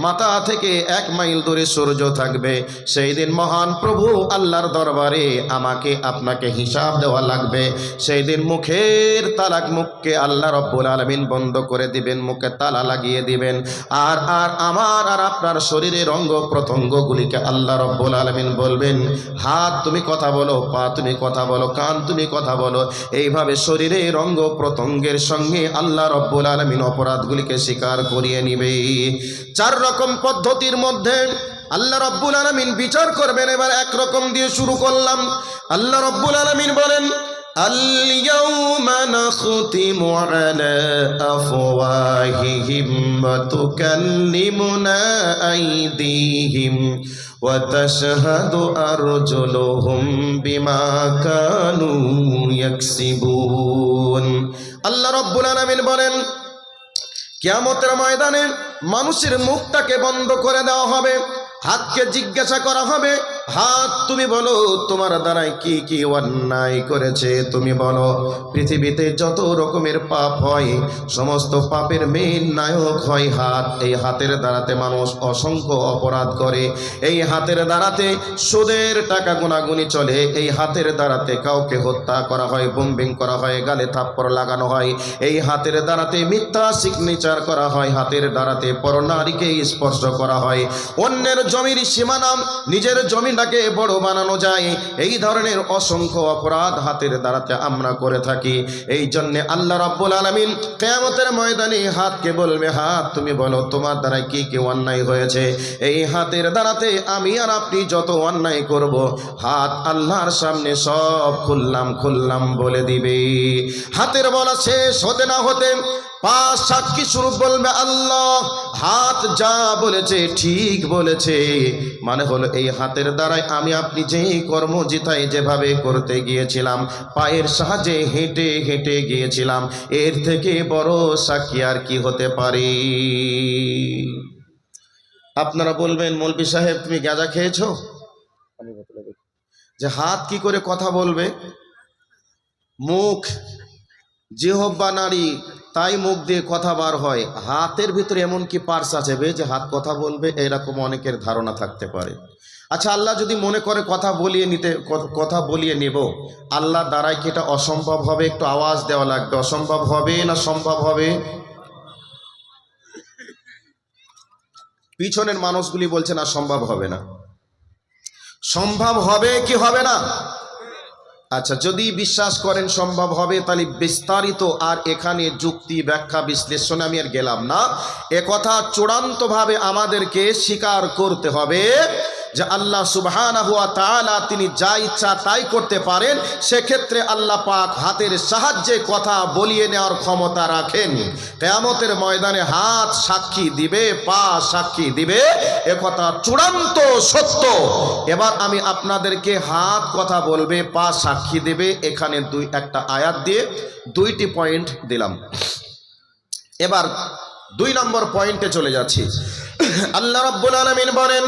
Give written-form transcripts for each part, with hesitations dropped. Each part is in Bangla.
মাথা থেকে 1 মাইল দূরে সূর্য থাকবে। সেই দিন মহান প্রভু আল্লাহর দরবারে আমাকে আপনাকে হিসাব দেওয়া লাগবে। সেই দিন মুখের তালাক, মুখকে আল্লাহ রব্বুল আলামিন বন্ধ করে দিবেন, মুখে তালা লাগিয়ে দিবেন। আর আমার আর আপনার শরীরের অঙ্গ প্রত্যঙ্গগুলিকে আল্লাহ রব্বুল আলামিন বলবেন, হাত তুমি কথা বলো, পা তুমি কথা বলো, কান তুমি কথা বলো। এইভাবে শরীরের অঙ্গ প্রত্যঙ্গের সঙ্গে আল্লাহ রব্বুল আলামিন অপরাধগুলিকে স্বীকার করিয়ে নিবে। 4 রকম পদ্ধতির মধ্যে আল্লাহ রব্বুল আলামিন বিচার করবেন। এবার 1 রকম দিয়ে শুরু করলাম। আল্লাহ রব্বুল আলামিন বলেন, আল-ইয়াউমা নাখতিমু আলা আফওয়াহিহিম ওয়া তুকাল্লিমুনা আইদিহিম ওয়া তাশহাদু আরজুলুহুম বিমা কানু ইয়াকসিবুন। আল্লাহ রব্বুল আলামিন বলেন, কিয়ামতের ময়দানে মানুষের মুখটাকে বন্ধ করে দেওয়া হবে। হাতকে জিজ্ঞাসা করা হবে, হাত তুমি বলো তোমার দ্বারাই কি কি অন্যায় করেছে তুমি বলো। পৃথিবীতে যত রকমের পাপ হয় সমস্ত পাপের মেইন নায়ক হয় হাত। এই হাতের দ্বারাতে মানুষ অসংখ্য অপরাধ করে। এই হাতের দ্বারাতে সুদের টাকা গুনাগুনি চলে। এই হাতের দ্বারাতে কাউকে হত্যা করা হয়, বোম্বিং করা হয়, গালে থাপ্পড় লাগানো হয়। এই হাতের দ্বারাতে মিথ্যা সিগনেচার করা হয়। হাতের দ্বারাতে পরনারীকে স্পর্শ করা হয়। অন্যের জমির সীমানা নিজের জমিটাকে বড় বানানো যায়। এই ধরনের অসংখ্য অপরাধ হাতের দ্বারাতে আমরা করে থাকি। এই জন্য আল্লাহ রাব্বুল আলামিন কিয়ামতের ময়দানে হাতকে বলবে, হাত তুমি বলো তোমার দ্বারা কি কি অন্যায় হয়েছে। এই হাতের দ্বারাতে আমি আর আপনি যত অন্যায় করব, হাত আল্লাহর সামনে সব খুললাম বলে দিবে। হাতের বলা শেষ হতে না হতে 5 সাক্ষী স্বরূপ বলবে, আল্লাহ হাত যা বলেছে ঠিক বলেছে। মানে হলো এই হাতের দ্বারাই আমি আপনি যেই কর্ম যেটাই যেভাবে করতে গিয়েছিলাম, পায়ের সাহায্যে হেঁটে হেঁটে গিয়েছিলাম, এর থেকে বড় সাক্ষী আর কি হতে পারে। আপনারা বলবেন, মৌলভী সাহেব তুমি গাঁজা খেয়েছো? যে হাত কি করে কথা বলবে? মুখ জিহ্বা নাড়ি, তাই মুখ দিয়ে কথা বার হয়। হাতের ভিতরে এমন কি পার্স আছে যে হাত কথা বলবে? এরকম অনেকের ধারণা থাকতে পারে। আচ্ছা, আল্লাহ যদি মনে করে কথা বলিয়ে নেব, আল্লাহ দ্বারাই কি এটা অসম্ভব হবে? একটু আওয়াজ দেওয়া লাগবে। অসম্ভব হবে না সম্ভব হবে? পিছনের মানুষগুলি বলছে না সম্ভব হবে না। সম্ভব হবে কি হবে না? আচ্ছা, যদি বিশ্বাস করেন সম্ভব হবে, তাহলে বিস্তারিত আর এখানে যুক্তি ব্যাখ্যা বিশ্লেষণে আমি আর গেলাম না। একথা চূড়ান্তভাবে আমাদেরকে স্বীকার করতে হবে যে আল্লাহ সুবহানাহু ওয়া তাআলা তিনি যা ইচ্ছা তাই করতে পারেন। সেক্ষেত্রে আল্লাহ পাক হাতের সাহায্যে কথা বলিয়ে নেওয়ার ক্ষমতা রাখেন। কিয়ামতের ময়দানে হাত সাক্ষী দিবে, পা সাক্ষী দিবে, একথা চূড়ান্ত সত্য। এবার আমি আপনাদেরকে হাত কথা বলবে, পা সাক্ষী দেবে, এখানে একটা আয়াত দিয়ে 2টি পয়েন্ট দিলাম। এবার 2 নম্বর পয়েন্টে চলে যাচ্ছি। আল্লাহ রাব্বুল আলামিন বলেন,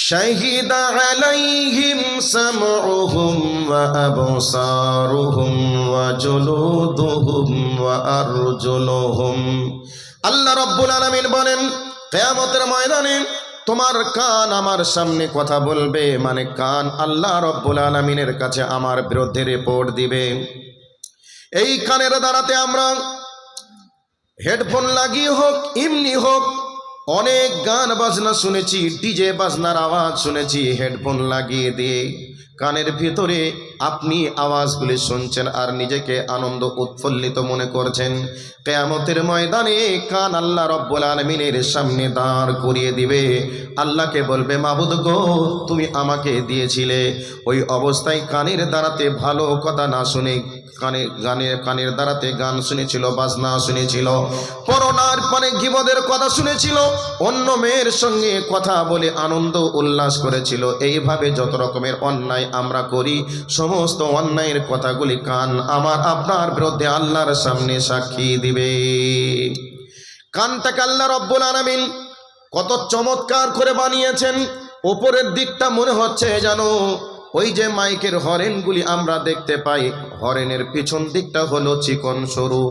شهد عليهم سمعهم وأبصارهم وجلودهم وأرجلهم। আল্লাহ রাব্বুল আলামিন বলেন, কিয়ামতের ময়দানে তোমার কান আমার সামনে কথা বলবে। মানে কান আল্লাহ রাব্বুল আলামিনের কাছে আমার বিরুদ্ধে রিপোর্ট দিবে। এই কানের দ্বারাতে আমরা হেডফোন লাগিয়ে হোক, এমনি হোক, অনেক গান বাজনা শুনেছি, ডিজে বাজনার আওয়াজ শুনেছি। হেডফোন লাগিয়ে দিয়ে কানের ভিতরে আপনি আওয়াজগুলি শুনছেন আর নিজেকে আনন্দ উৎফুল্লিত মনে করছেন। কিয়ামতের ময়দানে কান আল্লাহ রাব্বুল আলামিনের সামনে দাঁড় করিয়ে দিবে। আল্লাহকে বলবে, মাবুদ গো তুমি আমাকে দিয়েছিলে। ওই অবস্থায় কানের দ্বারাতে ভালো কথা না শুনে কানের দ্বারাতে গান শুনেছিল, বাজনা শুনেছিল, পরনার পানে গীবতের কথা শুনেছিল, অন্য মেয়ের সঙ্গে কথা বলে আনন্দ উল্লাস করেছিল। এইভাবে যত রকমের অন্যায় আমরা করি, সমস্ত অন্যায়ের কথাগুলি কান আমার আপনার বিরুদ্ধে আল্লাহর সামনে সাক্ষী দিবে। কানটাকে আল্লাহ রাব্বুল আলামিন কত চমৎকার করে বানিয়েছেন। উপরের দিকটা মনে হচ্ছে যেন ওই যে মাইকের হরেনগুলি আমরা দেখতে পাই, হরেনের পিছন দিকটা হলো চিকন সরু,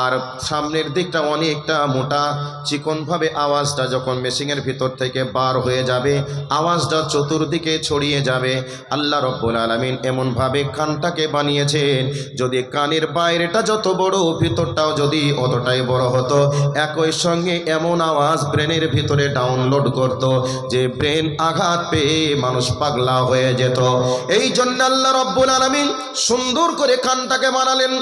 আর সামনের দিকটা অনেকটা মোটা। চিকনভাবে আওয়াজটা যখন মেশিনের ভিতর থেকে বার হয়ে যাবে, আওয়াজটা চতুর্দিকে ছড়িয়ে যাবে। আল্লাহ রব্বুল আলামিন এমনভাবে কানটাকে বানিয়েছেন, যদি কানের বাইরেটা যত বড়, ভিতরটাও যদি অতটাই বড় হতো, একই সঙ্গে এমন আওয়াজ ব্রেনের ভিতরে ডাউনলোড করত যে ব্রেন আঘাত পেয়ে মানুষ পাগলা হয়ে যেত। এই জন্য আল্লাহ রব্বুল আলামিন সুন্দর করে কানটাকে বানালেন।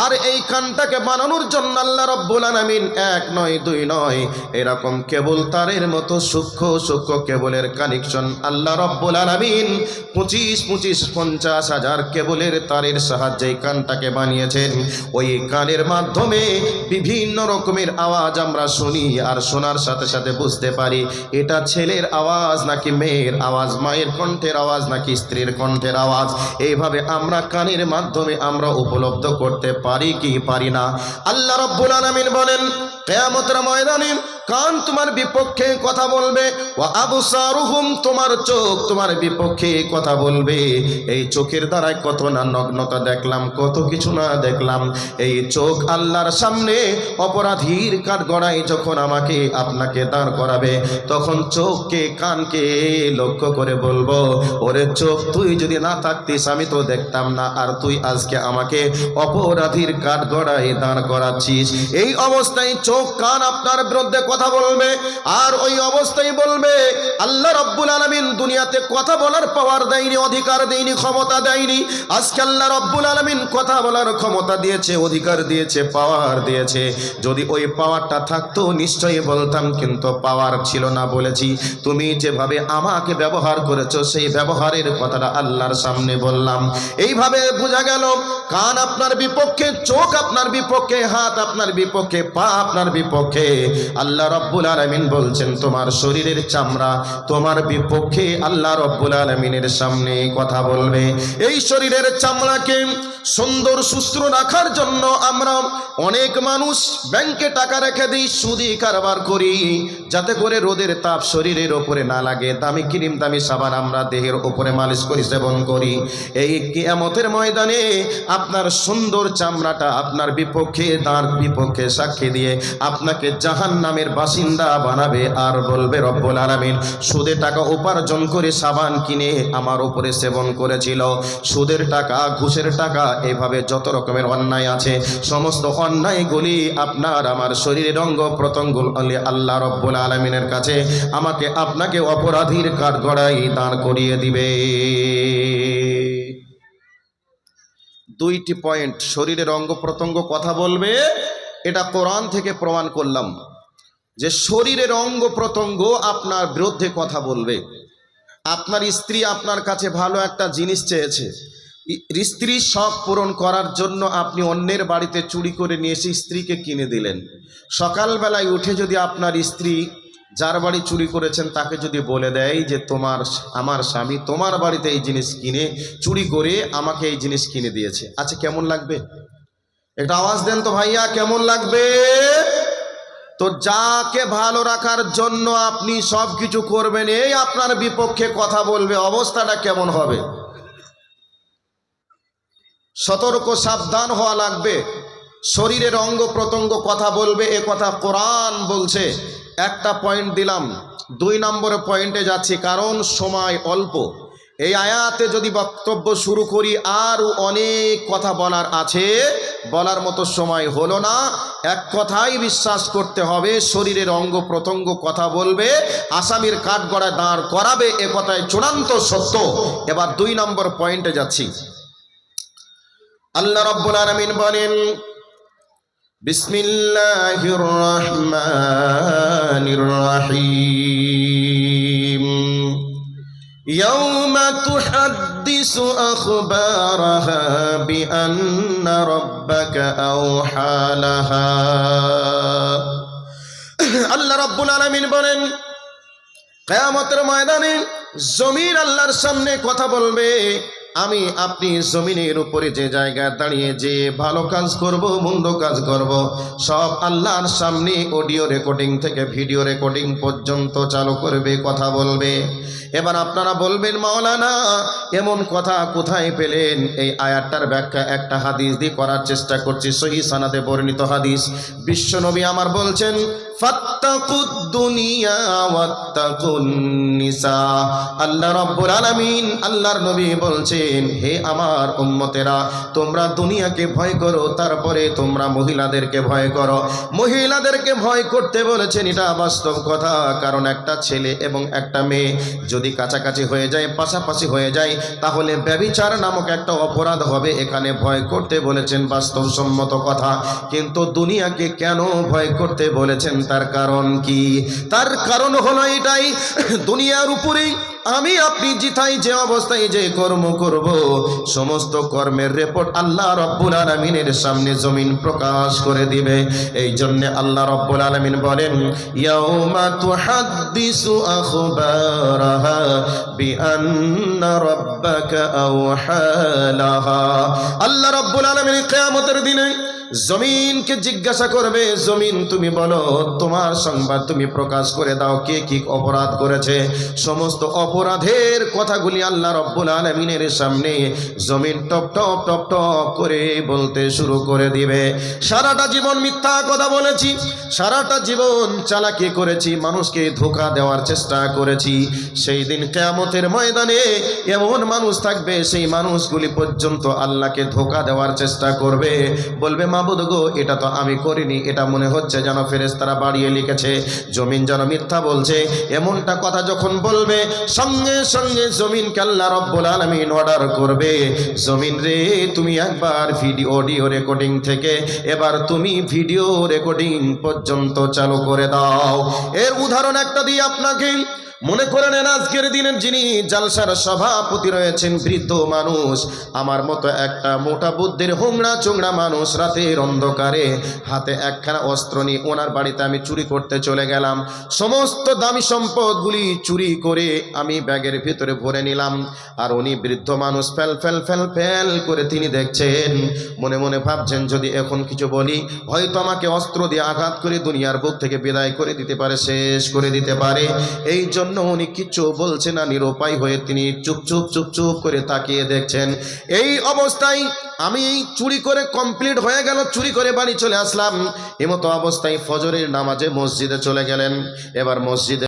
আর এই কানটাকে বানানোর জন্য আল্লাহ রব্বুল আলামিন এক নয় দুই নয়, এরকম কেবল তারের মতো সূক্ষ্ম সূক্ষ্ম কেবলের কানেকশন আল্লাহ রব্বুল আলামিন 50,000 কেবলের তারের সাহায্যে কানটাকে বানিয়েছেন। ওই কানের মাধ্যমে বিভিন্ন রকমের আওয়াজ আমরা শুনি, আর শোনার সাথে সাথে বুঝতে পারি এটা ছেলের আওয়াজ নাকি মেয়ের আওয়াজ, মায়ের কণ্ঠের আওয়াজ নাকি স্ত্রীর কণ্ঠের আওয়াজ। এইভাবে আমরা কানের মাধ্যমে আমরা উপলব্ধ করতে পারি কি পারি না? আল্লাহ রাব্বুল আলামিন বলেন, কিয়ামতের ময়দানে কান তোমার বিপক্ষে কথা বলবে, ওয়া আবসারুহুম, তোমার চোখ তোমার বিপক্ষে কথা বলবে। এই চোখের দ্বারাই কত না নগ্নতা দেখলাম, কত কিছু না দেখলাম। এই চোখ আল্লাহর সামনে অপরাধীর কাঠগড়ায় যখন আমাকে আপনাকে দাঁড় করাবে, তখন চোখকে কানকে লক্ষ্য করে বলবো, ওরে চোখ, তুই যদি না থাকতিস আমি তো দেখতাম না, আর তুই আজকে আমাকে অপরাধীর কাঠগড়ায় দাঁড় করাচ্ছিস। এই অবস্থায় চোখ কান আপনার বিরুদ্ধে কথা বলবে, আর ওই অবস্থায় বলবে আল্লাহ রাব্বুল আলামিন দুনিয়াতে কথা বলার পাওয়ার দেয়নি, অধিকার দেয়নি, ক্ষমতা দেয়নি। আজকে আল্লাহ রাব্বুল আলামিন কথা বলার ক্ষমতা দিয়েছে, অধিকার দিয়েছে, পাওয়ার দিয়েছে। যদি ওই পাওয়ারটা থাকতো নিশ্চয়ই বলতাম, কিন্তু পাওয়ার ছিল না বলেছি। তুমি যেভাবে আমাকে ব্যবহার করেছো সেই ব্যবহারের কথাটা আল্লাহর সামনে বললাম। এইভাবে বোঝা গেল কান আপনার বিপক্ষে, চোখ আপনার বিপক্ষে, হাত আপনার বিপক্ষে, পা আপনার বিপক্ষে। আল্লাহ রাব্বুল আলামিন বলছেন তোমার শরীরের চামড়া তোমার বিপক্ষে আল্লাহ রাব্বুল আলামিনের সামনে কথা বলবে। এই শরীরের চামড়াকে সুন্দর সুস্থ রাখার জন্য আমরা অনেক মানুষ ব্যাংকে টাকা রেখে দিই, সুদি কারবার করি, যাতে করে রোদের তাপ শরীরের ওপরে না লাগে। দামি ক্রিম, দামি সাবান আমরা দেহের ওপরে মালিশ করি, সেবন করি। এই কিয়ামতের ময়দানে আপনার সুন্দর চামড়াটা আপনার বিপক্ষে, তার বিপক্ষে সাক্ষী দিয়ে আপনাকে জাহান্নামের বাসিন্দা বানাবে। আর বলবে রব্বুল আলামিন সুদে টাকা উপার্জন করে সাবান কিনে আমার উপরে সেবন করেছিল, সুদের টাকা, ঘুষের টাকা, এইভাবে যত রকমের অন্যায় আছে সমস্ত অন্যায়গুলি আপনার আমার শরীরের অঙ্গ প্রত্যঙ্গ আল্লাহ রাব্বুল আলামিনের কাছে আমাকে আপনাকে অপরাধীর কাঠগড়ায় দাঁড় করিয়ে দিবে। দুইটি পয়েন্ট, শরীরের অঙ্গ প্রত্যঙ্গ কথা বলবে, এটা কোরআন থেকে প্রমাণ করলাম যে শরীরের অঙ্গ প্রত্যঙ্গ আপনার বিরুদ্ধে কথা বলবে। আপনার স্ত্রী আপনার কাছে ভালো একটা জিনিস চেয়েছে, স্ত্রীর শখ পূরণ করার জন্য আপনি অন্যের বাড়িতে চুরি করে নিয়ে এসে স্ত্রীকে কিনে দিলেন। সকালবেলায় উঠে যদি আপনার স্ত্রী যার বাড়ি চুরি করেছেন তাকে যদি বলে দেয় যে আমার স্বামী তোমার বাড়িতে এই জিনিস কিনে চুরি করে আমাকে এই জিনিস কিনে দিয়েছে, আচ্ছা কেমন লাগবে? একটা আওয়াজ দেন তো ভাইয়া, কেমন লাগবে? তো যাকে ভালো রাখার জন্য আপনি সব কিছু করবেন, এই আপনার বিপক্ষে কথা বলবে, অবস্থাটা কেমন হবে? সতর্ক সাবধান হওয়া লাগবে। শরীরের অঙ্গ প্রত্যঙ্গ কথা বলবে, এ কথা কোরআন বলছে। একটা পয়েন্ট দিলাম, 2 নম্বরে পয়েন্টে যাচ্ছি, কারণ সময় অল্প। এই আয়াতে যদি বক্তব্য শুরু করি আরও অনেক কথা বলার আছে, বলার মতো সময় হলো না। এক কথাই বিশ্বাস করতে হবে, শরীরের অঙ্গ প্রত্যঙ্গ কথা বলবে, আসামির কাঠগড়ায় দাঁড় করাবে, এ কথায় চূড়ান্ত সত্য। এবার 2 নম্বর পয়েন্টে যাচ্ছি। আল্লাহ রাব্বুল আলামিন বলেন, বিসমিল্লাহির রহমানির রহিম, ইয়াউমা তুহাদ্দিসু আখবারাহা বিআন্না রাব্বাকা আওহা লাহা। আল্লাহ রাব্বুল আলামিন বলেন, কিয়ামতের ময়দানে জমিন আল্লাহর সামনে কথা বলবে, আমি আপনি জমিনের উপরে যে জায়গায় দাঁড়িয়ে যে ভালো কাজ করব মন্দ কাজ করব সব আল্লাহর সামনে অডিও রেকর্ডিং থেকে ভিডিও রেকর্ডিং পর্যন্ত চালু করবে, কথা বলবে। এবার আপনারা বলবেন মাওলানা এমন কথা কোথায় পেলেন? এই আয়াতটার ব্যাখ্যা একটা হাদিস দিয়ে করার চেষ্টা করছি, সহিহ সনদে বর্ণিত হাদিস। বিশ্বনবী আমার বলছেন ফাত্তাকুদ দুনিয়া ওয়াত্তাকুন নিসা। আল্লাহ রাব্বুল আলামিন আল্লাহর নবী বলছেন হে আমার উম্মতেরা তোমরা দুনিয়াকে ভয় করো, তারপরে তোমরা মহিলাদেরকে ভয় করো। মহিলাদেরকে ভয় করতে বলেছেন, এটা বাস্তব কথা। কারণ একটা ছেলে এবং একটা মেয়ে যদি কাছাকাছি হয়ে যায়, পাশাপাশি হয়ে যায়, তাহলে ব্যভিচার নামক একটা অপরাধ হবে। এখানে ভয় করতে বলেছেন, বাস্তবসম্মত কথা। কিন্তু দুনিয়াকে কেন ভয় করতে বলেছেন? তার কারণ কি? তার কারণ হলো এটাই, দুনিয়ার উপরেই আমি আপনি জিতাই যে অবস্থায় যে কর্ম করব সমস্ত কর্মের রিপোর্ট আল্লাহ রাব্বুল আলামিনের সামনে জমিন প্রকাশ করে দিবে। এই জন্য আল্লাহ রাব্বুল আলামিন বলেন ইয়াউমা তুহাদ্দিসু আখবারাহা বিআন্না রাব্বাকা আওহা লাহা। আল্লাহ রাব্বুল আলামিন কিয়ামতের দিনে জমিনকে জিজ্ঞাসা করবে, জমিন তুমি বলো, তোমার সংবাদ তুমি প্রকাশ করে দাও, কে কি অপরাধ করেছে। সমস্ত অপরাধের কথাগুলি আল্লাহ রাব্বুল আলামিনের সামনে জমিন টপ টপ টপ টপ করে বলতে শুরু করে দিবে। সারাটা জীবন মিথ্যা কথা বলেছি, সারাটা জীবন চালাকি করেছি, মানুষকে ধোঁকা দেওয়ার চেষ্টা করেছি। সেই দিন কিয়ামতের ময়দানে এমন মানুষ থাকবে, সেই মানুষগুলি পর্যন্ত আল্লাহকে ধোঁকা দেওয়ার চেষ্টা করবে, বলবে মাবুদ গো এটা তো আমি করিনি, এটা মনে হচ্ছে যেন ফেরেশতারা বাড়িয়ে লিখেছে, জমিন যেন মিথ্যা বলছে। এমনটা কথা যখন বলবে, সঙ্গে সঙ্গে জমিনকে আল্লাহ রাব্বুল আলামিন অর্ডার করবে, জমিন রে তুমি একবার অডিও রেকর্ডিং থেকে এবার তুমি ভিডিও রেকর্ডিং পর্যন্ত চালু করে দাও। এর উদাহরণ একটা দিই আপনাকে। মনে করে নেন আজকের দিনের যিনি জালসার সভাপতি রয়েছেন, বৃদ্ধ মানুষ, আমার মতো একটা মোটা বুদ্ধির হোংড়া চোংড়া মানুষ, রাতের অন্ধকারে হাতে একখানা অস্ত্র নিয়ে ওনার বাড়িতে আমি চুরি করতে চলে গেলাম। সমস্ত দামি সম্পদগুলি চুরি করে আমি ব্যাগের ভিতরে ভরে নিলাম। আর উনি বৃদ্ধ মানুষ ফেল ফেল ফেল ফেল করে তিনি দেখছেন, মনে মনে ভাবছেন যদি এখন কিছু বলি হয়তো আমাকে অস্ত্র দিয়ে আঘাত করে দুনিয়ার বুক থেকে বিদায় করে দিতে পারে, শেষ করে দিতে পারে। এই জন্য উনি কিচ্ছু বলছে না, নিরুপায় হয়ে তিনি চুপ চুপ চুপ চুপ করে তাকিয়ে দেখছেন। এই অবস্থায় আমি চুরি করে কমপ্লিট হয়ে গেল, চুরি করে বাড়ি চলে আসলাম। এমতো অবস্থায় ফজরের নামাজে মসজিদে চলে গেলেন। এবার মসজিদে